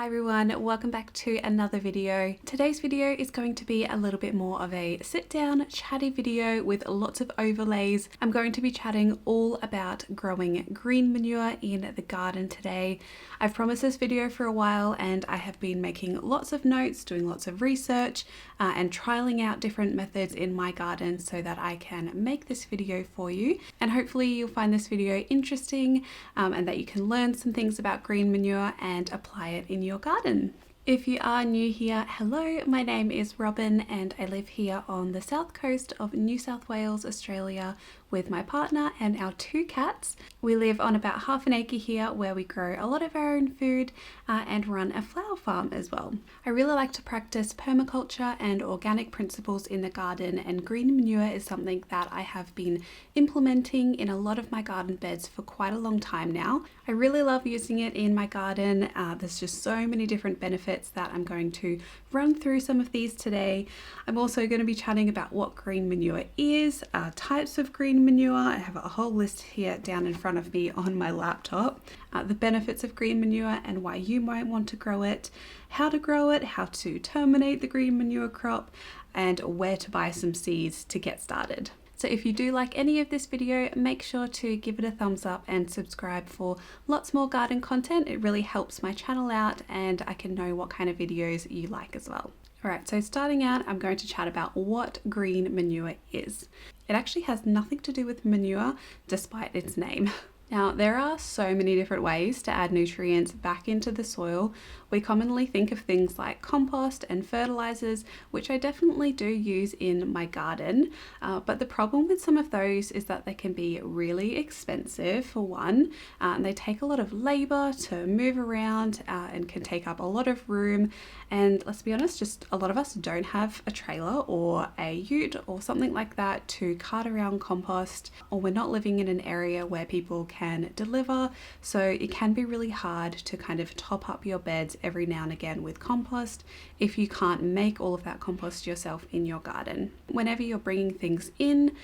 Hi everyone, welcome back to another video. Today's video is going to be a little bit more of a sit down chatty video with lots of overlays. I'm going to be chatting all about growing green manure in the garden today. I've promised this video for a while and I have been making lots of notes, doing lots of research and trialing out different methods in my garden so that I can make this video for you. And hopefully you'll find this video interesting and that you can learn some things about green manure and apply it in your garden. If you are new here, hello, my name is Robin and I live here on the south coast of New South Wales, Australia with my partner and our two cats. We live on about half an acre here where we grow a lot of our own food and run a flower farm as well. I really like to practice permaculture and organic principles in the garden, and green manure is something that I have been implementing in a lot of my garden beds for quite a long time now. I really love using it in my garden. There's just so many different benefits that I'm going to run through some of these today. I'm also going to be chatting about what green manure is, types of green manure. I have a whole list here down in front of me on my laptop. The benefits of green manure and why you might want to grow it, how to grow it, how to terminate the green manure crop, and where to buy some seeds to get started. So if you do like any of this video, make sure to give it a thumbs up and subscribe for lots more garden content. It really helps my channel out and I can know what kind of videos you like as well. Alright, so starting out, I'm going to chat about what green manure is. It actually has nothing to do with manure, despite its name. Now, there are so many different ways to add nutrients back into the soil. We commonly think of things like compost and fertilizers, which I definitely do use in my garden. But the problem with some of those is that they can be really expensive for one, and they take a lot of labor to move around and can take up a lot of room. And let's be honest, just a lot of us don't have a trailer or a ute or something like that to cart around compost, or we're not living in an area where people can deliver, so it can be really hard to kind of top up your beds every now and again with compost if you can't make all of that compost yourself in your garden. Whenever you're bringing things in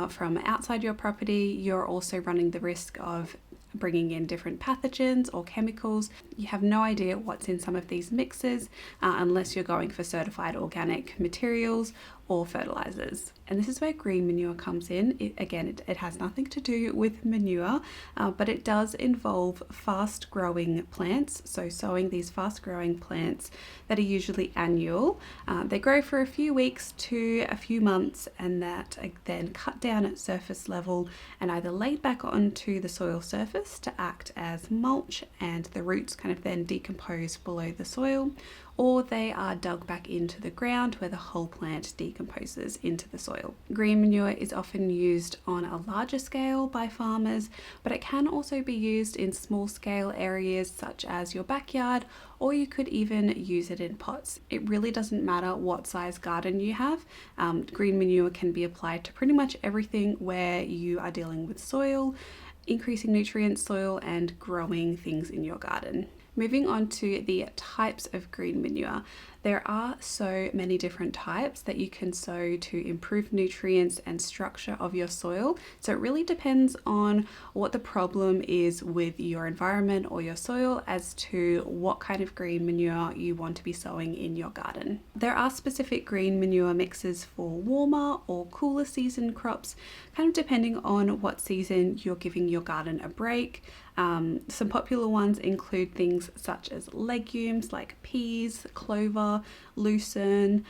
from outside your property, you're also running the risk of bringing in different pathogens or chemicals. You have no idea what's in some of these mixes unless you're going for certified organic materials or fertilizers. And this is where green manure comes in. It has nothing to do with manure, but it does involve fast growing plants. So sowing these fast growing plants that are usually annual. They grow for a few weeks to a few months and that are then cut down at surface level and either laid back onto the soil surface to act as mulch, and the roots kind of then decompose below the soil, or they are dug back into the ground where the whole plant decomposes into the soil. Green manure is often used on a larger scale by farmers, but it can also be used in small scale areas such as your backyard, or you could even use it in pots. It really doesn't matter what size garden you have. Green manure can be applied to pretty much everything where you are dealing with soil, increasing nutrient soil, and growing things in your garden. Moving on to the types of green manure. There are so many different types that you can sow to improve nutrients and structure of your soil. So it really depends on what the problem is with your environment or your soil as to what kind of green manure you want to be sowing in your garden. There are specific green manure mixes for warmer or cooler season crops, kind of depending on what season you're giving your garden a break. Some popular ones include things such as legumes like peas, clover, lucerne,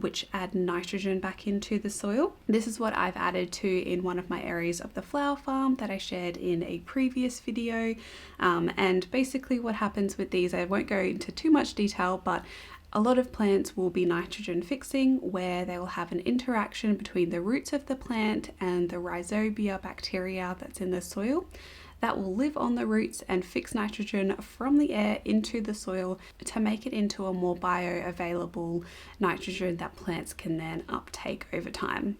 which add nitrogen back into the soil. This is what I've added to in one of my areas of the flower farm that I shared in a previous video. And basically what happens with these, I won't go into too much detail, but a lot of plants will be nitrogen fixing, where they will have an interaction between the roots of the plant and the rhizobia bacteria that's in the soil. That will live on the roots and fix nitrogen from the air into the soil to make it into a more bioavailable nitrogen that plants can then uptake over time.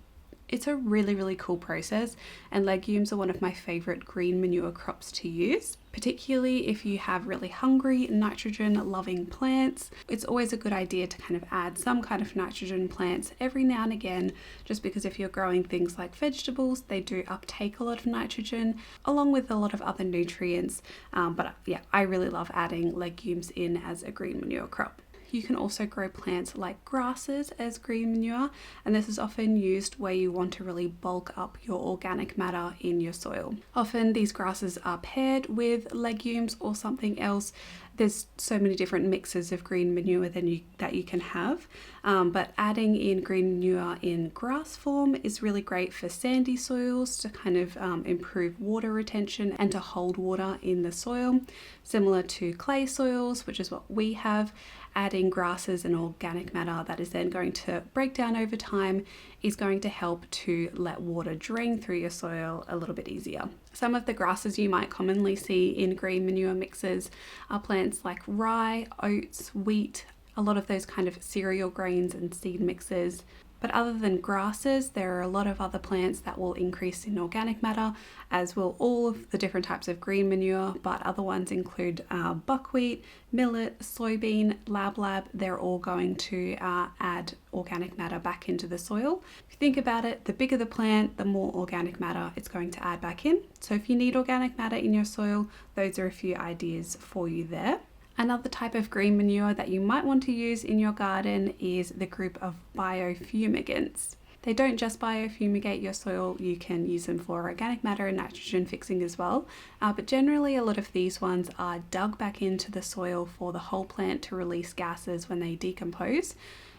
It's a really cool process, and legumes are one of my favorite green manure crops to use, particularly if you have really hungry, nitrogen loving plants. It's always a good idea to kind of add some kind of nitrogen plants every now and again, just because if you're growing things like vegetables, they do uptake a lot of nitrogen along with a lot of other nutrients. But yeah, I really love adding legumes in as a green manure crop. You can also grow plants like grasses as green manure, and this is often used where you want to really bulk up your organic matter in your soil. Often these grasses are paired with legumes or something else. There's so many different mixes of green manure that you can have, but adding in green manure in grass form is really great for sandy soils to kind of improve water retention and to hold water in the soil, similar to clay soils, which is what we have. Adding grasses and organic matter that is then going to break down over time is going to help to let water drain through your soil a little bit easier. Some of the grasses you might commonly see in green manure mixes are plants like rye, oats, wheat, a lot of those kind of cereal grains and seed mixes. But other than grasses, there are a lot of other plants that will increase in organic matter, as will all of the different types of green manure, but other ones include buckwheat, millet, soybean, lab. They're all going to add organic matter back into the soil. If you think about it, the bigger the plant, the more organic matter it's going to add back in. So if you need organic matter in your soil, those are a few ideas for you there. Another type of green manure that you might want to use in your garden is the group of biofumigants. They don't just biofumigate your soil, you can use them for organic matter and nitrogen fixing as well, but generally a lot of these ones are dug back into the soil for the whole plant to release gases when they decompose,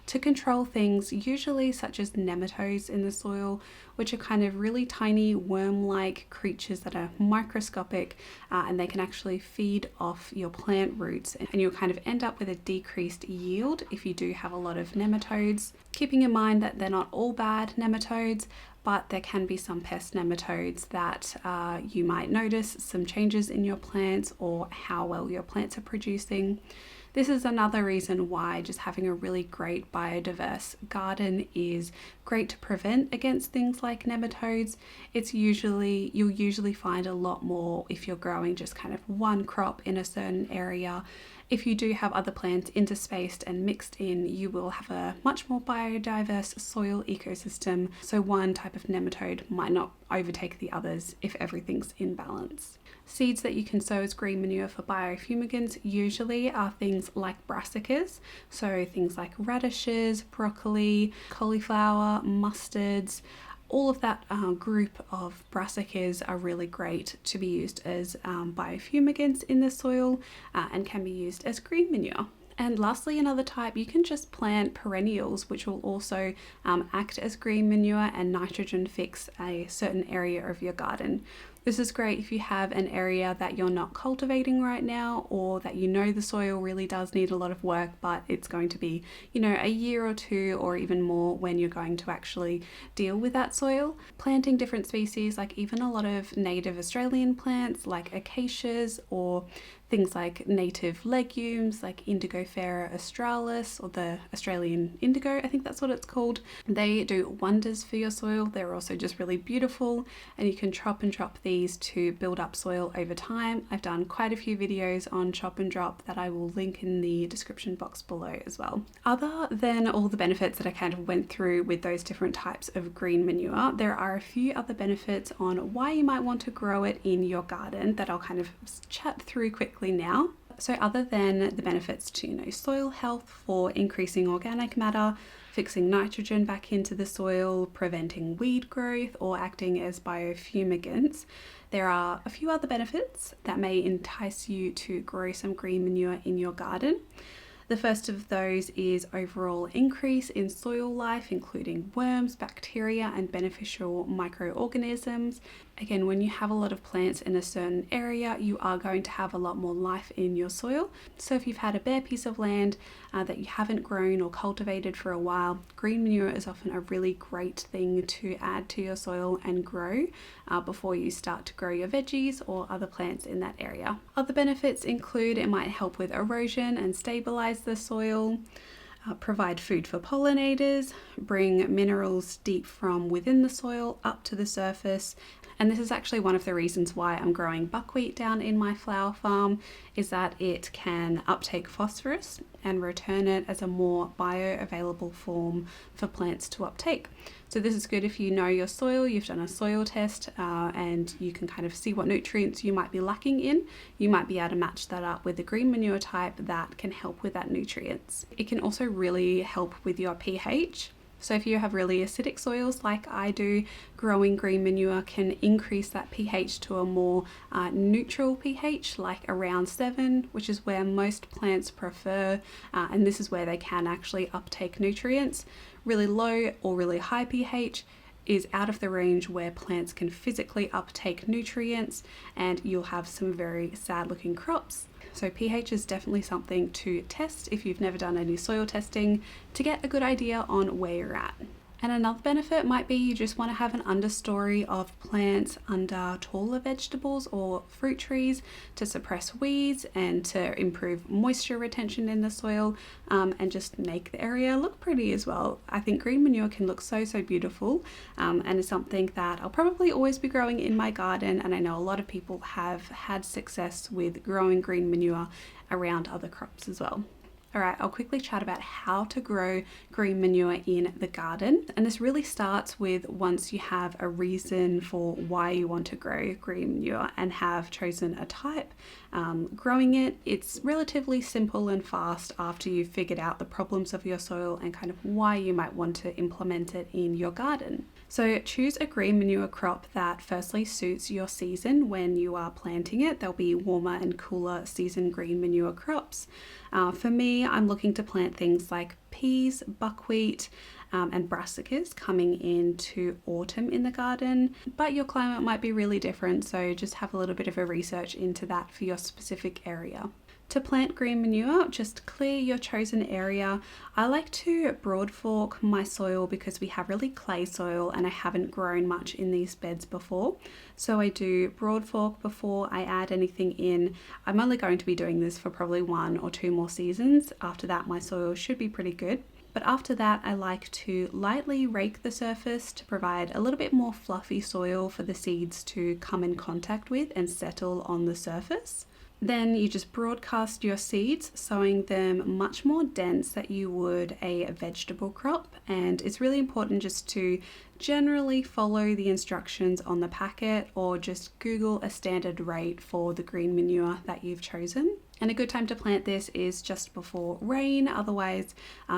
to control things usually such as nematodes in the soil, which are kind of really tiny worm-like creatures that are microscopic, and they can actually feed off your plant roots, and you'll kind of end up with a decreased yield if you do have a lot of nematodes. Keeping in mind that they're not all bad nematodes, but there can be some pest nematodes that you might notice some changes in your plants or how well your plants are producing. This is another reason why just having a really great biodiverse garden is great to prevent against things like nematodes. You'll usually find a lot more if you're growing just kind of one crop in a certain area. If you do have other plants interspaced and mixed in, you will have a much more biodiverse soil ecosystem, so one type of nematode might not overtake the others if everything's in balance. Seeds that you can sow as green manure for biofumigants usually are things like brassicas, so things like radishes, broccoli, cauliflower, mustards. All of that group of brassicas are really great to be used as biofumigants in the soil and can be used as green manure. And lastly, another type, you can just plant perennials, which will also act as green manure and nitrogen fix a certain area of your garden. This is great if you have an area that you're not cultivating right now, or that you know the soil really does need a lot of work, but it's going to be, a year or two or even more when you're going to actually deal with that soil. Planting different species, like even a lot of native Australian plants like acacias, or things like native legumes like Indigofera australis, or the Australian indigo, I think that's what it's called. They do wonders for your soil. They're also just really beautiful, and you can chop and drop these to build up soil over time. I've done quite a few videos on chop and drop that I will link in the description box below as well. Other than all the benefits that I kind of went through with those different types of green manure, there are a few other benefits on why you might want to grow it in your garden that I'll kind of chat through quickly now. So other than the benefits to soil health for increasing organic matter, fixing nitrogen back into the soil, preventing weed growth, or acting as biofumigants, there are a few other benefits that may entice you to grow some green manure in your garden. The first of those is overall increase in soil life, including worms, bacteria, and beneficial microorganisms. Again, when you have a lot of plants in a certain area, you are going to have a lot more life in your soil. So if you've had a bare piece of land that you haven't grown or cultivated for a while, green manure is often a really great thing to add to your soil and grow before you start to grow your veggies or other plants in that area. Other benefits include it might help with erosion and stabilize the soil. provide food for pollinators, bring minerals deep from within the soil up to the surface. And this is actually one of the reasons why I'm growing buckwheat down in my flower farm, is that it can uptake phosphorus and return it as a more bioavailable form for plants to uptake. So this is good if you know your soil, you've done a soil test, and you can kind of see what nutrients you might be lacking in. You might be able to match that up with the green manure type that can help with that nutrients. It can also really help with your pH. So if you have really acidic soils like I do, growing green manure can increase that pH to a more neutral pH, like around 7, which is where most plants prefer, and this is where they can actually uptake nutrients. Really low or really high pH is out of the range where plants can physically uptake nutrients, and you'll have some very sad looking crops. So pH is definitely something to test if you've never done any soil testing, to get a good idea on where you're at. And another benefit might be you just want to have an understory of plants under taller vegetables or fruit trees to suppress weeds and to improve moisture retention in the soil, and just make the area look pretty as well. I think green manure can look so beautiful, and it's something that I'll probably always be growing in my garden, and I know a lot of people have had success with growing green manure around other crops as well. Alright, I'll quickly chat about how to grow green manure in the garden. And this really starts with once you have a reason for why you want to grow green manure and have chosen a type. Growing it, it's relatively simple and fast after you've figured out the problems of your soil and kind of why you might want to implement it in your garden. So choose a green manure crop that firstly suits your season when you are planting it. There'll be warmer and cooler season green manure crops. For me, I'm looking to plant things like peas, buckwheat, and brassicas coming into autumn in the garden, but your climate might be really different, so just have a little bit of a research into that for your specific area. To plant green manure, just clear your chosen area. I like to broad fork my soil because we have really clay soil and I haven't grown much in these beds before. So I do broad fork before I add anything in. I'm only going to be doing this for probably 1 or 2 more seasons. After that, my soil should be pretty good. But after that, I like to lightly rake the surface to provide a little bit more fluffy soil for the seeds to come in contact with and settle on the surface. Then you just broadcast your seeds, sowing them much more dense than you would a vegetable crop. And it's really important just to generally follow the instructions on the packet, or just Google a standard rate for the green manure that you've chosen. And a good time to plant this is just before rain. Otherwise,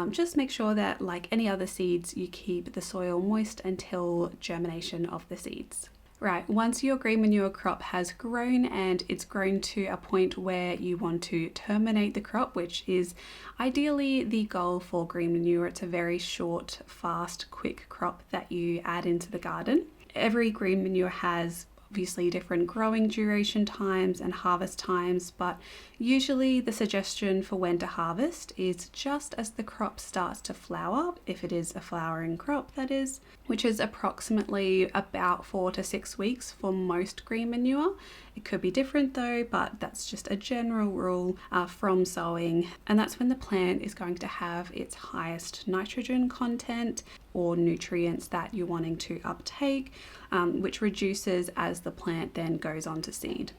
just make sure that, like any other seeds, you keep the soil moist until germination of the seeds. Right, once your green manure crop has grown and it's grown to a point where you want to terminate the crop, which is ideally the goal for green manure. It's a very short, fast, quick crop that you add into the garden. Every green manure has obviously different growing duration times and harvest times, but usually the suggestion for when to harvest is just as the crop starts to flower, if it is a flowering crop that is, which is approximately about 4 to 6 weeks for most green manure. It could be different though, but that's just a general rule from sowing, and that's when the plant is going to have its highest nitrogen content or nutrients that you're wanting to uptake, which reduces as the plant then goes on to seed.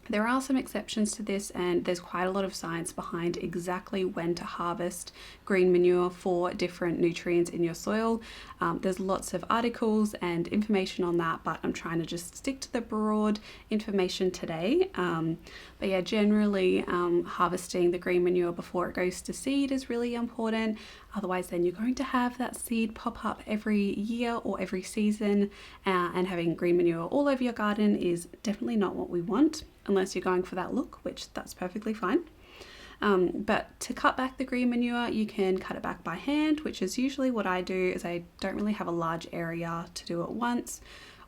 There are some exceptions to this, and there's quite a lot of science behind exactly when to harvest green manure for different nutrients in your soil. There's lots of articles and information on that, but I'm trying to just stick to the broad information today. But yeah, generally harvesting the green manure before it goes to seed is really important. Otherwise, then you're going to have that seed pop up every year or every season, and having green manure all over your garden is definitely not what we want, unless you're going for that look, which that's perfectly fine. But to cut back the green manure, you can cut it back by hand, which is usually what I do, as I don't really have a large area to do it once.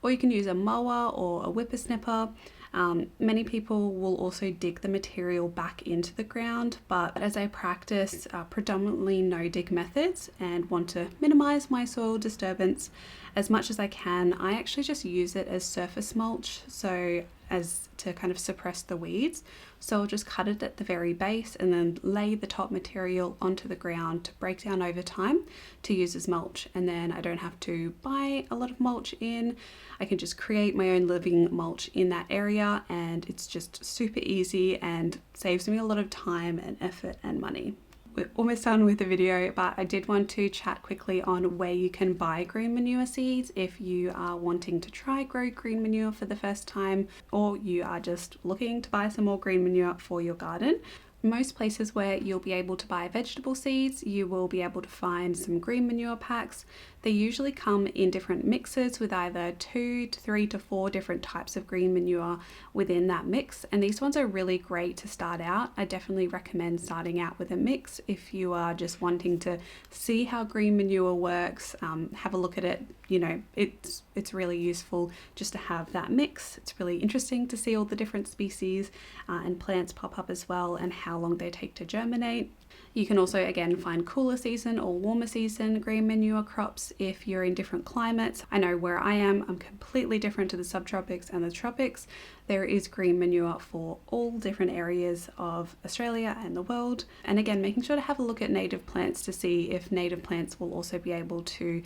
Or you can use a mower or a whippersnipper. Many people will also dig the material back into the ground, but as I practice predominantly no dig methods and want to minimize my soil disturbance as much as I can, I actually just use it as surface mulch, so as to kind of suppress the weeds. So I'll just cut it at the very base and then lay the top material onto the ground to break down over time to use as mulch. And then I don't have to buy a lot of mulch in. I can just create my own living mulch in that area, and it's just super easy and saves me a lot of time and effort and money. We're almost done with the video, but I did want to chat quickly on where you can buy green manure seeds if you are wanting to try grow green manure for the first time, or you are just looking to buy some more green manure for your garden. Most places where you'll be able to buy vegetable seeds, you will be able to find some green manure packs. They usually come in different mixes with either 2 to 3 to 4 different types of green manure within that mix, and these ones are really great to start out. I definitely recommend starting out with a mix if you are just wanting to see how green manure works. Have a look at it. You know, it's really useful just to have that mix. It's really interesting to see all the different species and plants pop up as well, and how long they take to germinate. You can also again find cooler season or warmer season green manure crops if you're in different climates. I know where I am, I'm completely different to the subtropics and the tropics. There is green manure for all different areas of Australia and the world. And again, making sure to have a look at native plants to see if native plants will also be able to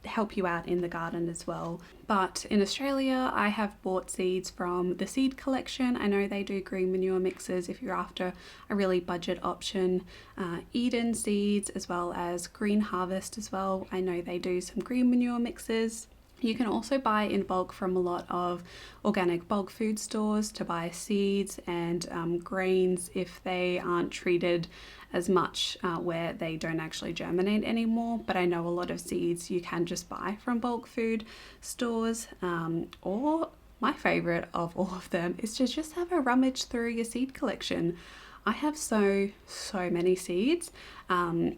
help you out in the garden as well. But in Australia, I have bought seeds from the seed collection. I know they do green manure mixes if you're after a really budget option. Eden Seeds, as well as Green Harvest as well. I know they do some green manure mixes. You can also buy in bulk from a lot of organic bulk food stores to buy seeds and grains if they aren't treated as much where they don't actually germinate anymore. But I know a lot of seeds you can just buy from bulk food stores, or my favorite of all of them is to just have a rummage through your seed collection. I have so many seeds. I'm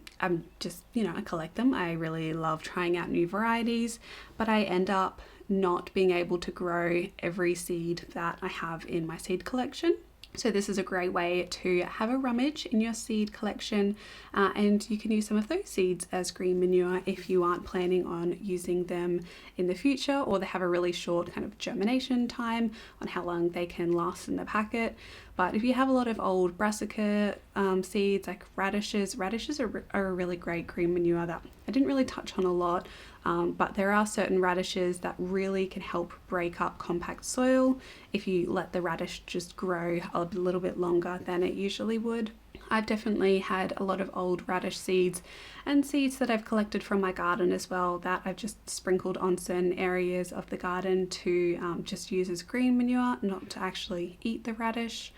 just, I collect them. I really love trying out new varieties, but I end up not being able to grow every seed that I have in my seed collection. So this is a great way to have a rummage in your seed collection, and you can use some of those seeds as green manure if you aren't planning on using them in the future, or they have a really short kind of germination time on how long they can last in the packet. But if you have a lot of old brassica seeds like radishes are a really great green manure that I didn't really touch on a lot, but there are certain radishes that really can help break up compact soil if you let the radish just grow a little bit longer than it usually would. I've definitely had a lot of old radish seeds and seeds that I've collected from my garden as well that I've just sprinkled on certain areas of the garden to just use as green manure, not to actually eat the radish.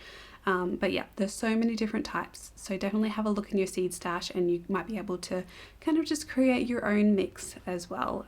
But yeah, there's so many different types, so definitely have a look in your seed stash and you might be able to kind of just create your own mix as well,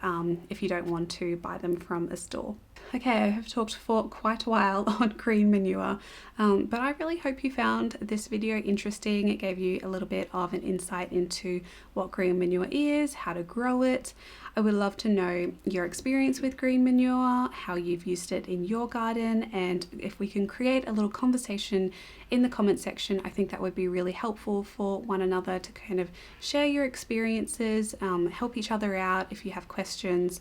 if you don't want to buy them from a store. Okay, I have talked for quite a while on green manure, but I really hope you found this video interesting. It gave you a little bit of an insight into what green manure is, how to grow it. I would love to know your experience with green manure, how you've used it in your garden, and if we can create a little conversation in the comment section, I think that would be really helpful for one another to kind of share your experiences, help each other out if you have questions.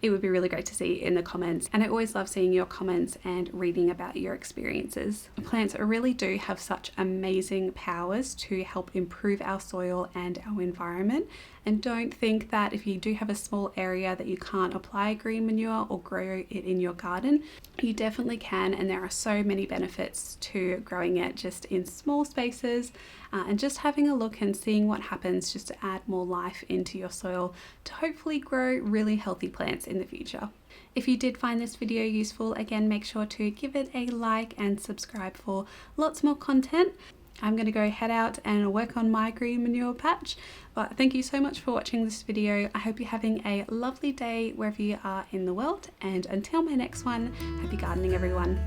It would be really great to see in the comments, and I always love seeing your comments and reading about your experiences. Plants really do have such amazing powers to help improve our soil and our environment, and don't think that if you do have a small area that you can't apply green manure or grow it in your garden. You definitely can, and there are so many benefits to growing it just in small spaces, and just having a look and seeing what happens just to add more life into your soil to hopefully grow really healthy plants in the future. If you did find this video useful, again, make sure to give it a like and subscribe for lots more content. I'm going to go head out and work on my green manure patch, but thank you so much for watching this video. I hope you're having a lovely day wherever you are in the world, and until my next one, happy gardening everyone.